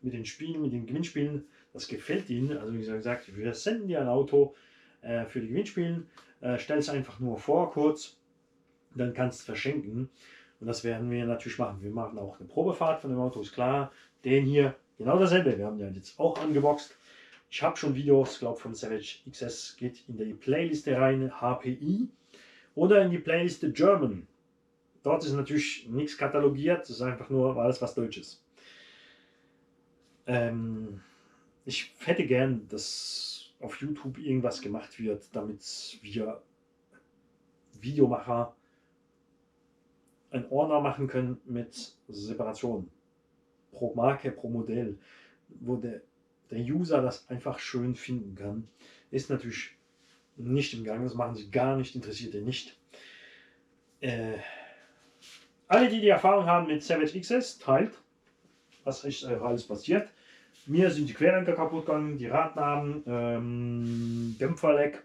mit den Spielen, mit den Gewinnspielen. Das gefällt ihnen. Also wie gesagt, wir senden dir ein Auto für die Gewinnspielen. Stell es einfach nur vor, kurz. Dann kannst du es verschenken. Und das werden wir natürlich machen. Wir machen auch eine Probefahrt von dem Auto, ist klar. Den hier, genau dasselbe. Wir haben ja jetzt auch angeboxt. Ich habe schon Videos, glaube vom Savage XS, geht in die Playliste rein, HPI. Oder in die Playliste German. Dort ist natürlich nichts katalogiert, es ist einfach nur alles was Deutsches. Ich hätte gern, dass auf YouTube irgendwas gemacht wird, damit wir Videomacher einen Ordner machen können mit Separation. Pro Marke, pro Modell, wo der User das einfach schön finden kann. Ist natürlich nicht im Gang, das machen sie gar nicht, interessiert ihn nicht. Alle, die Erfahrung haben mit Savage XS, teilt, was ist alles passiert. Mir sind die Querlenker kaputt gegangen, die Radnaben, Dämpferleck,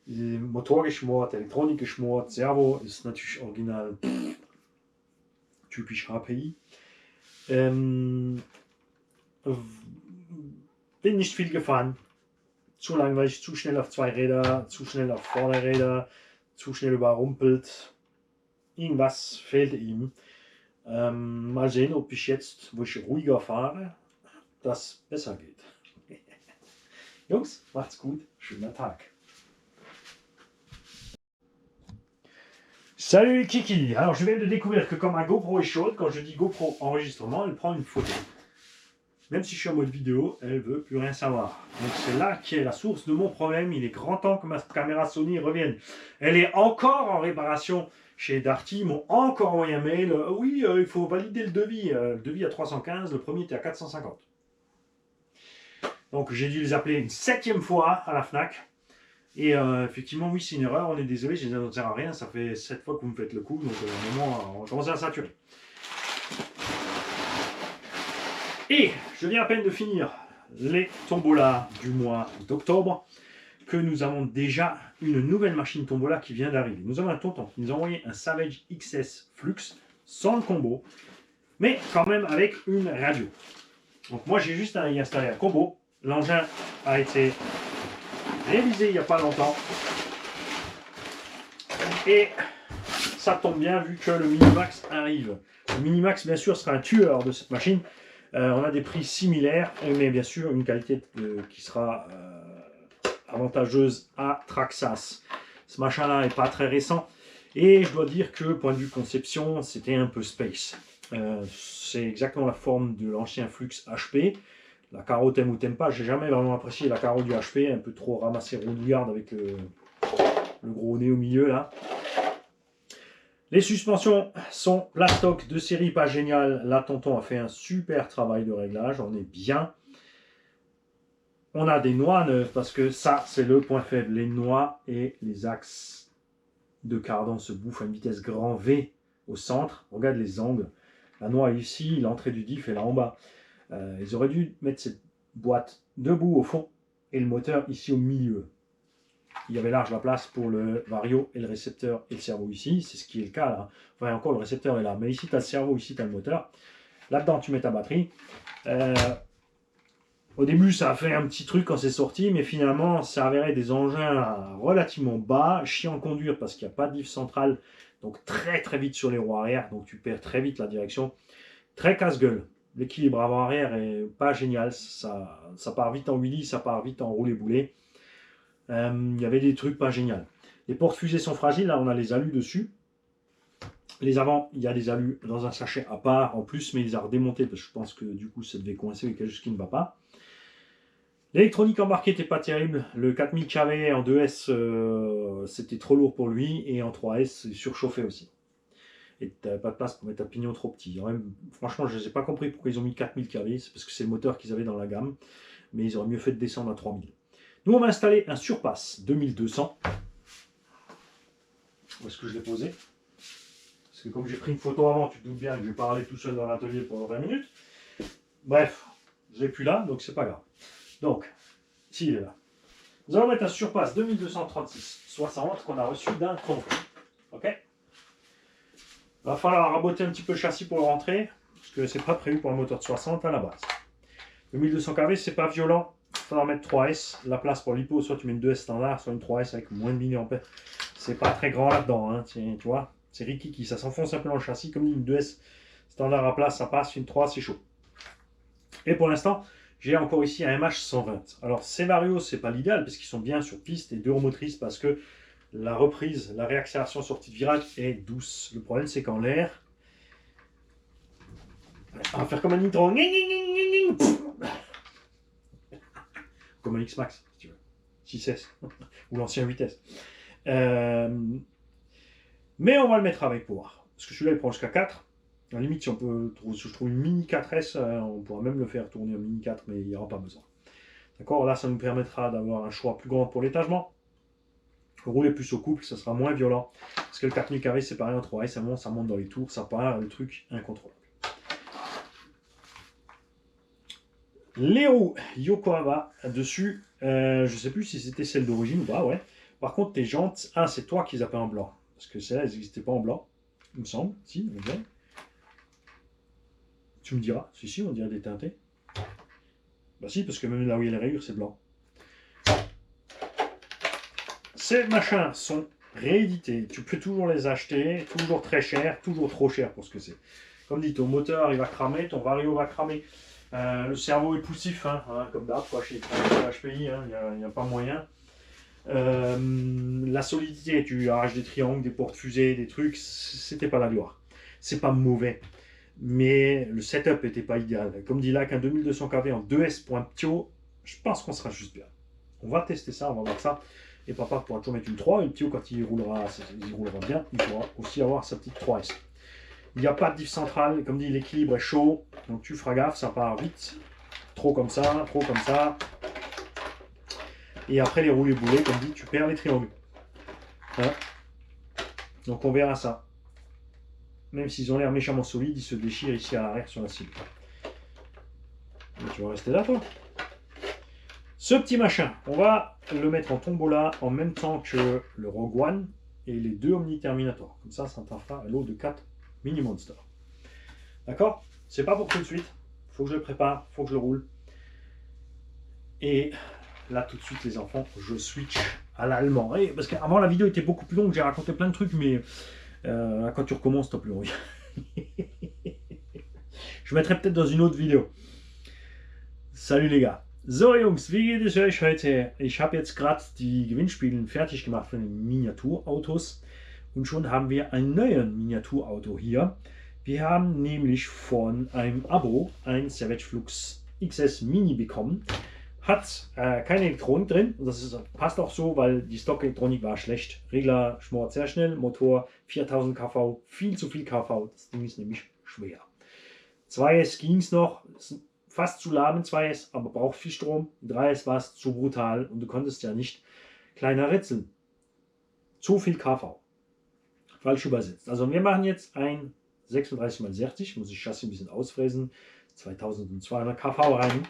Motor geschmort, Elektronik geschmort, Servo ist natürlich original typisch HPI. Bin nicht viel gefahren, zu langweilig, zu schnell auf zwei Räder, zu schnell auf Vorderräder, zu schnell überrumpelt. Irgendwas fehlte ihm. Mal sehen, ob ich jetzt, wo ich ruhiger fahre, das besser geht. Jungs, macht's gut, schöner Tag. Salut Kiki. Alors je viens de découvrir que comme un GoPro est chaude, quand je dis GoPro enregistrement, elle prend une photo. Même si je suis en mode vidéo, elle veut plus rien savoir. Donc c'est là qui est la source de mon problème. Il est grand temps que ma caméra Sony revienne. Elle est encore en réparation chez Darty. Ils m'ont encore envoyé un mail. Oui, il faut valider le devis. Le devis à 315, le premier était à 450. Donc j'ai dû les appeler une 7e fois à la FNAC. Et effectivement, oui, c'est une erreur. On est désolé, je ne sert à rien. Ça fait 7 fois que vous me faites le coup. Donc à un moment, on commence à saturer. Et je viens à peine de finir les tombolas du mois d'octobre, que nous avons déjà une nouvelle machine tombola qui vient d'arriver. Nous avons un tonton qui nous a envoyé un Savage XS Flux sans le combo, mais quand même avec une radio. Donc moi j'ai juste à y installer un combo. L'engin a été réalisé il n'y a pas longtemps. Et ça tombe bien vu que le Minimax arrive. Le Minimax bien sûr sera un tueur de cette machine. On a des prix similaires, mais bien sûr une qualité qui sera avantageuse à Traxxas. Ce machin-là n'est pas très récent. Et je dois dire que, point de vue conception, c'était un peu space. C'est exactement la forme de l'ancien Flux HP. La carreau t'aime ou t'aime pas, j'ai jamais vraiment apprécié la carreau du HP, un peu trop ramassé rondouillarde avec le gros nez au milieu là. Les suspensions sont plastoc de série, pas génial. Là, tonton a fait un super travail de réglage. On est bien. On a des noix neuves parce que ça, c'est le point faible. Les noix et les axes de cardan se bouffent à une vitesse grand V au centre. Regarde les angles. La noix est ici, l'entrée du diff est là en bas. Ils auraient dû mettre cette boîte debout au fond et le moteur ici au milieu. Il y avait large la place pour le vario et le récepteur et le cerveau ici. C'est ce qui est le cas là. Enfin, encore le récepteur est là. Mais ici, tu as le cerveau, ici, tu as le moteur. Là-dedans, tu mets ta batterie. Au début, ça a fait un petit truc quand c'est sorti. Mais finalement, ça avérait des engins relativement bas. Chiant à conduire parce qu'il n'y a pas de diff central. Donc très très vite sur les roues arrière. Donc tu perds très vite la direction. Très casse-gueule. L'équilibre avant-arrière est pas génial. Ça part vite en wheelie, ça part vite en roulé-boulé. Il y avait des trucs pas géniaux. Les portes fusées sont fragiles, là on a les alus dessus. Les avant, il y a des alus dans un sachet à part en plus, mais il les a redémontés parce que je pense que du coup ça devait coincer avec quelque chose qui ne va pas. L'électronique embarquée n'était pas terrible. Le 4000 kV en 2S, c'était trop lourd pour lui, et en 3S, c'est surchauffé aussi. Et tu n'avais pas de place pour mettre un pignon trop petit. Franchement, je n'ai pas compris pourquoi ils ont mis 4000 kV, c'est parce que c'est le moteur qu'ils avaient dans la gamme, mais ils auraient mieux fait de descendre à 3000. Nous, on va installer un Surpass 2200. Où est-ce que je l'ai posé? Parce que comme j'ai pris une photo avant, tu te doutes bien que je vais parler tout seul dans l'atelier pendant 20 minutes. Bref, je l'ai plus là, donc c'est pas grave. Donc, ici il est là. Nous allons mettre un Surpass 2236-60 qu'on a reçu d'un tonton. Ok? Il va falloir raboter un petit peu le châssis pour le rentrer, parce que c'est pas prévu pour un moteur de 60 à la base. Le 1200 kW, c'est pas violent. Il faudra mettre 3S. La place pour l'hypo, soit tu mets une 2S standard, soit une 3S avec moins de milliampères. C'est pas très grand là-dedans, hein. Tu vois. C'est rikiki, ça s'enfonce un peu dans le châssis. Comme dit, une 2S standard à place, ça passe. Une 3, c'est chaud. Et pour l'instant, j'ai encore ici un MH120. Alors, ces Vario, c'est pas l'idéal parce qu'ils sont bien sur piste et 2 roues motrices parce que la reprise, la réaccélération sortie de virage est douce. Le problème, c'est qu'en l'air, on va faire comme un nitro. Comme un X-Max, si tu veux. 6S. Ou l'ancien 8S. Mais on va le mettre avec pour voir. Parce que celui-là, il prend jusqu'à 4. À la limite, si je trouve une Mini 4S, on pourra même le faire tourner en Mini 4, mais il n'y aura pas besoin. D'accord. Là, ça nous permettra d'avoir un choix plus grand pour l'étagement. Rouler plus au couple, ça sera moins violent. Parce que le 4000 kW, c'est pareil en 3S, ça monte dans les tours, ça part, le truc incontrôlable. Les roues Yokohama dessus, je sais plus si c'était celle d'origine ou pas, ouais. Par contre, tes jantes, c'est toi qui les as fait en blanc. Parce que celles-là, elles n'existaient pas en blanc, il me semble. Si, on dirait. Tu me diras, si, on dirait des teintés. Bah si, parce que même là où il y a les rayures, c'est blanc. Ces machins sont réédités. Tu peux toujours les acheter, toujours très cher, toujours trop cher pour ce que c'est. Comme dit, ton moteur, il va cramer, ton Vario va cramer. Le cerveau est poussif, hein, comme d'hab, chez HPI, il n'y a pas moyen. La solidité, tu arraches des triangles, des portes fusées, des trucs, c'était pas la gloire. C'est pas mauvais, mais le setup n'était pas idéal. Comme dit là, qu'un 2200 kV en 2S.Ptio, je pense qu'on sera juste bien. On va tester ça, on va voir ça. Et papa pourra toujours mettre une 3, et le Ptio, quand il roulera bien, il pourra aussi avoir sa petite 3S. Il n'y a pas de diff centrale, comme dit, l'équilibre est chaud, donc tu feras gaffe, ça part vite. Trop comme ça, trop comme ça. Et après les roulés boulets, comme dit, tu perds les triangles. Hein, donc on verra ça. Même s'ils ont l'air méchamment solides, ils se déchirent ici à l'arrière sur la cible. Donc tu vas rester là, toi. Ce petit machin, on va le mettre en tombola en même temps que le Rogue One et les 2 Omni Terminator. Comme ça t'en fera un lot de 4 Mini Monster. D'accord? C'est pas pour tout de suite. Faut que je le prépare, faut que je le roule. Et là, tout de suite, les enfants, je switch à l'allemand. Parce qu'avant, la vidéo était beaucoup plus longue, j'ai raconté plein de trucs, mais quand tu recommences, t'as plus envie. Je mettrai peut-être dans une autre vidéo. Salut les gars. So Jungs, wie geht es euch heute? Ich habe jetzt gerade die Gewinnspiele fertig gemacht von den Miniaturautos. Und schon haben wir ein neues Miniaturauto hier. Wir haben nämlich von einem Abo ein Savage Flux XS Mini bekommen. Hat keine Elektronik drin. Und das passt auch so, weil die Stock-Elektronik war schlecht. Regler schmort sehr schnell, Motor 4000 kV, viel zu viel kV. Das Ding ist nämlich schwer. 2S ging es noch, fast zu lahm in 2S, aber braucht viel Strom. 3S war es zu brutal und du konntest ja nicht kleiner ritzeln. Zu viel kV. Falsch übersetzt. Also wir machen jetzt ein 36x60, muss ich Chassis ein bisschen ausfräsen, 2200 kV rein.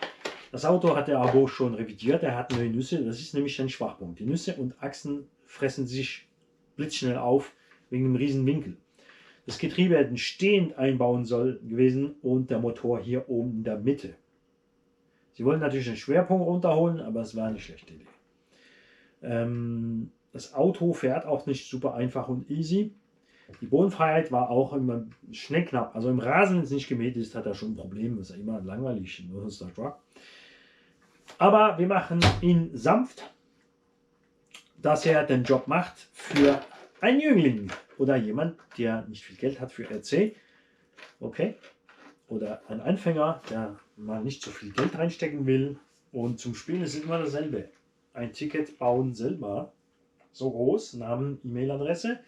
Das Auto hat der Abo schon revidiert, er hat neue Nüsse, das ist nämlich ein Schwachpunkt. Die Nüsse und Achsen fressen sich blitzschnell auf wegen dem riesen Winkel. Das Getriebe hätten stehend einbauen sollen gewesen und der Motor hier oben in der Mitte. Sie wollten natürlich den Schwerpunkt runterholen, aber es war eine schlechte Idee. Das Auto fährt auch nicht super einfach und easy. Die Bodenfreiheit war auch immer schnell knapp. Also im Rasen, wenn es nicht gemäht ist, hat er schon ein Problem. Das ist ja immer langweilig. Aber wir machen ihn sanft, dass er den Job macht für einen Jüngling oder jemand, der nicht viel Geld hat für RC. Okay. Oder ein Anfänger, der mal nicht so viel Geld reinstecken will. Und zum Spielen ist es immer dasselbe. Ein Ticket bauen selber. So groß, Namen, E-Mail-Adresse.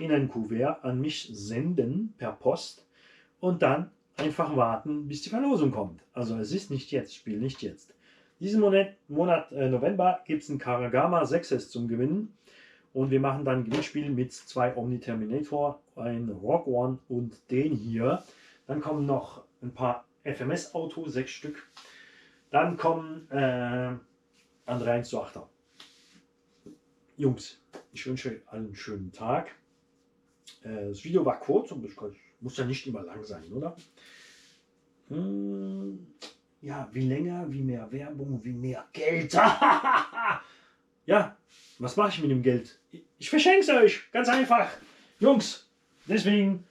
In ein Kuvert an mich senden per Post und dann einfach warten, bis die Verlosung kommt. Also es ist nicht jetzt, Spiel nicht jetzt. Diesen Monat November gibt es ein Karagama 6S zum Gewinnen und wir machen dann ein Gewinnspiel mit 2 Omni Terminator, ein Rogue One und den hier. Dann kommen noch ein paar FMS-Autos, 6 Stück. Dann kommen andere 1:8er. Jungs, ich wünsche euch einen schönen Tag. Das Video war kurz und muss ja nicht immer lang sein, oder? Ja, wie länger, wie mehr Werbung, wie mehr Geld. Ja, was mache ich mit dem Geld? Ich verschenke es euch, ganz einfach. Jungs, deswegen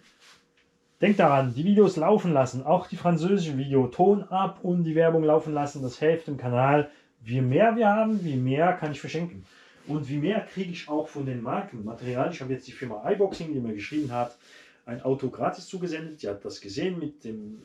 denkt daran, die Videos laufen lassen, auch die französischen Videos, Ton ab und die Werbung laufen lassen, das hilft dem Kanal. Je mehr wir haben, wie mehr kann ich verschenken. Und wie mehr kriege ich auch von den Marken Material. Ich habe jetzt die Firma iBoxing, die mir geschrieben hat, ein Auto gratis zugesendet. Die hat das gesehen mit den